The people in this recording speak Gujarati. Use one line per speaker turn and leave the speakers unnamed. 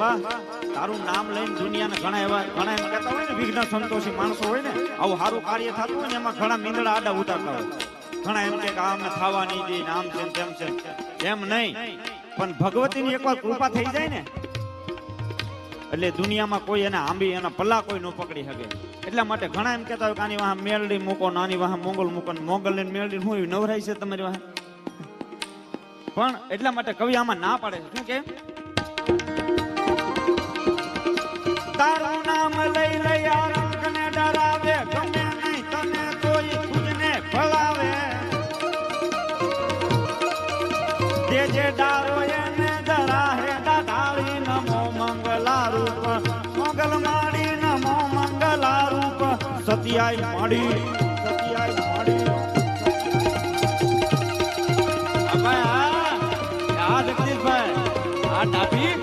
બા તારું નામ લઈને દુનિયાને ઘણા એમ કહેતા હોય ને વિઘ્ન સંતોષી માણસો હોય ને આવું સારું કાર્ય થતું હોય ને એમાં ઘણા મીંદડા આડા ઉતારતા હોય ઘણા એમ કે આમ થવા નહીં દે આમ છે તેમ છે એમ નહીં પણ ભગવતીની એકવાર કૃપા થઈ જાય ને એટલે દુનિયામાં કોઈ એને આંબી એના પલ્લા કોઈ ન પકડી શકે એટલા માટે ઘણા એમ કહેતા હોય કે આની વાહ મેલડી મૂકો નાની વાહ મોગલ મૂકો મોગલ ને મેલડી હું નવરાય છે તમારી વાહ પણ એટલા માટે કવિ આમાં ના પાડે શું કે તારું નામ લઈ લઈ આ રંગને ડરાવે ગમે નહીં તને તોય ખુદને ભળાવે જે જે ડારો એને ધરાહે ડાળી નમો મંગલા રૂપ મોગલ માડી નમો મંગલા રૂપ સતિયાઈ માડી જગદીશભાઈ આ ડાભી